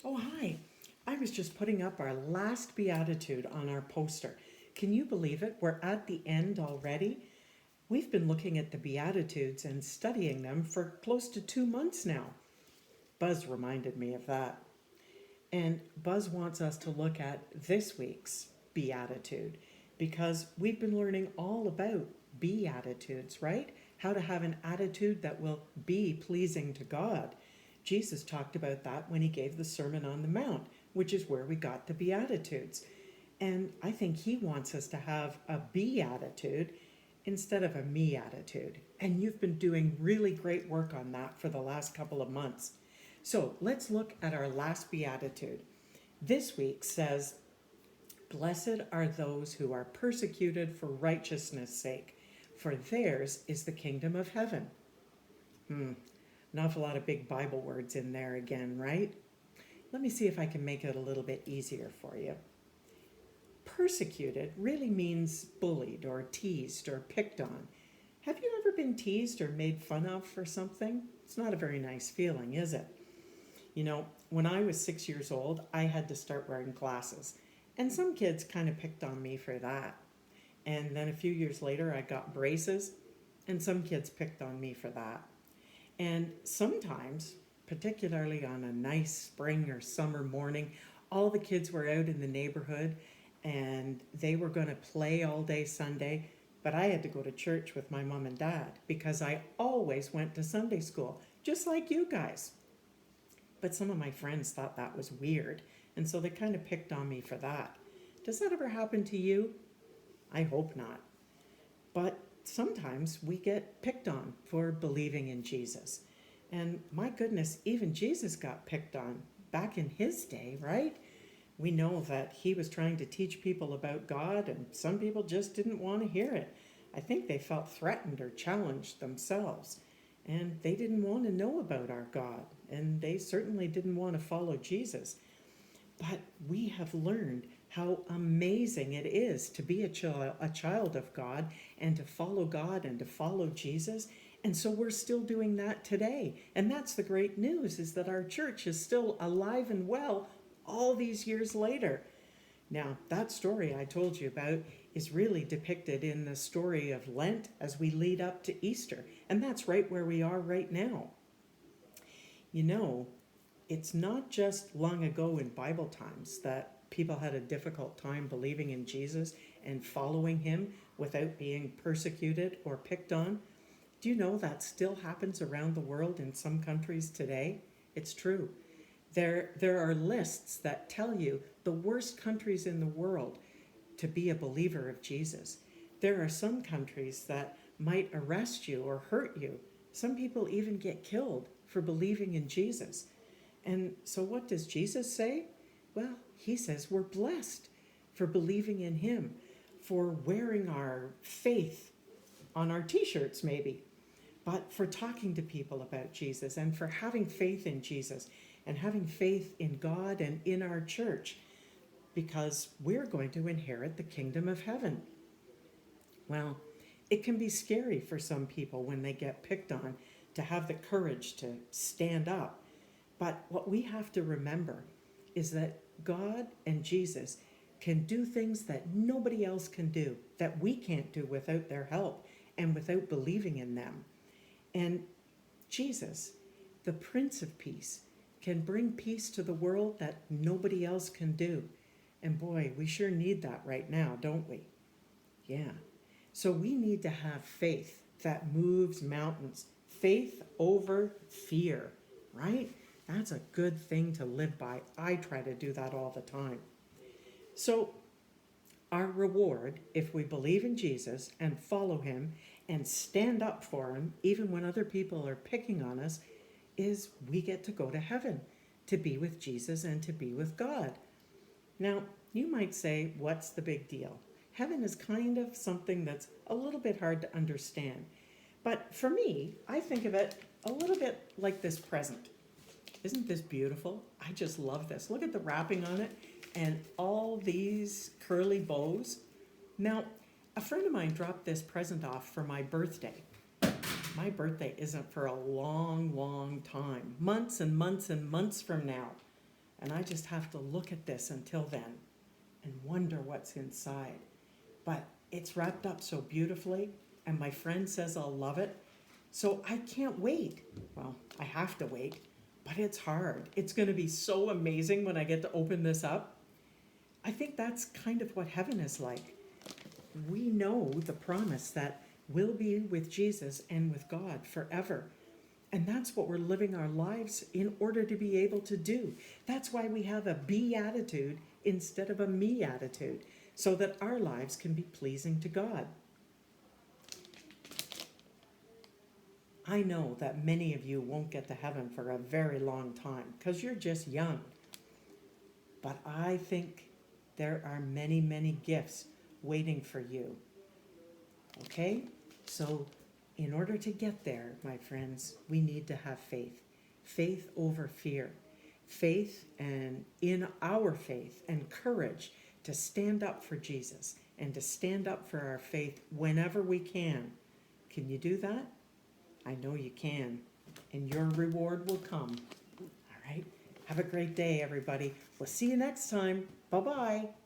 Oh, hi. I was just putting up our last Beatitude on our poster. Can you believe it? We're at the end already. We've been looking at the Beatitudes and studying them for close to 2 months now. Buzz reminded me of that. And Buzz wants us to look at this week's Beatitude because we've been learning all about Beatitudes, right? How to have an attitude that will be pleasing to God. Jesus talked about that when he gave the Sermon on the Mount, which is where we got the Beatitudes. And I think he wants us to have a be attitude instead of a me attitude. And you've been doing really great work on that for the last couple of months. So let's look at our last beatitude. This week says, "Blessed are those who are persecuted for righteousness' sake, for theirs is the kingdom of heaven." An awful lot of big Bible words in there again, right? Let me see if I can make it a little bit easier for you. Persecuted really means bullied or teased or picked on. Have you ever been teased or made fun of for something? It's not a very nice feeling, is it? You know, when I was 6 years old, I had to start wearing glasses. And some kids kind of picked on me for that. And then a few years later, I got braces, and some kids picked on me for that. And sometimes, particularly on a nice spring or summer morning, all the kids were out in the neighborhood and they were going to play all day Sunday, but I had to go to church with my mom and dad because I always went to Sunday school, just like you guys. But some of my friends thought that was weird, and so they kind of picked on me for that. Does that ever happen to you? I hope not. But sometimes we get picked on for believing in Jesus. And my goodness, even Jesus got picked on back in his day, right? We know that he was trying to teach people about God, and some people just didn't want to hear it. I think they felt threatened or challenged themselves, and they didn't want to know about our God, and they certainly didn't want to follow Jesus. But we have learned how amazing it is to be a child of God and to follow God and to follow Jesus. And so we're still doing that today. And that's the great news, is that our church is still alive and well all these years later. Now, that story I told you about is really depicted in the story of Lent as we lead up to Easter. And that's right where we are right now. You know, it's not just long ago in Bible times that people had a difficult time believing in Jesus and following him without being persecuted or picked on. Do you know that still happens around the world in some countries today? It's true. There are lists that tell you the worst countries in the world to be a believer of Jesus. There are some countries that might arrest you or hurt you. Some people even get killed for believing in Jesus. And so what does Jesus say? Well, he says we're blessed for believing in him, for wearing our faith on our t-shirts maybe, but for talking to people about Jesus and for having faith in Jesus and having faith in God and in our church, because we're going to inherit the kingdom of heaven. Well, it can be scary for some people when they get picked on to have the courage to stand up. But what we have to remember is that God and Jesus can do things that nobody else can do, that we can't do without their help and without believing in them. And Jesus, the Prince of Peace, can bring peace to the world that nobody else can do. And boy, we sure need that right now, don't we? Yeah. So we need to have faith that moves mountains, faith over fear, right? That's a good thing to live by. I try to do that all the time. So our reward, if we believe in Jesus and follow him and stand up for him, even when other people are picking on us, is we get to go to heaven, to be with Jesus and to be with God. Now, you might say, what's the big deal? Heaven is kind of something that's a little bit hard to understand. But for me, I think of it a little bit like this present. Isn't this beautiful? I just love this. Look at the wrapping on it and all these curly bows. Now, a friend of mine dropped this present off for my birthday. My birthday isn't for a long, long time. Months and months and months from now. And I just have to look at this until then and wonder what's inside. But it's wrapped up so beautifully, and my friend says I'll love it. So I can't wait. Well, I have to wait, but it's hard. It's going to be so amazing when I get to open this up. I think that's kind of what heaven is like. We know the promise that we'll be with Jesus and with God forever. And that's what we're living our lives in order to be able to do. That's why we have a be attitude instead of a me attitude, so that our lives can be pleasing to God. I know that many of you won't get to heaven for a very long time because you're just young. But I think there are many, many gifts waiting for you. Okay? So in order to get there, my friends, we need to have faith. Faith over fear. Faith, and in our faith, and courage to stand up for Jesus and to stand up for our faith whenever we can. Can you do that? I know you can, and your reward will come. All right? Have a great day, everybody. We'll see you next time. Bye-bye.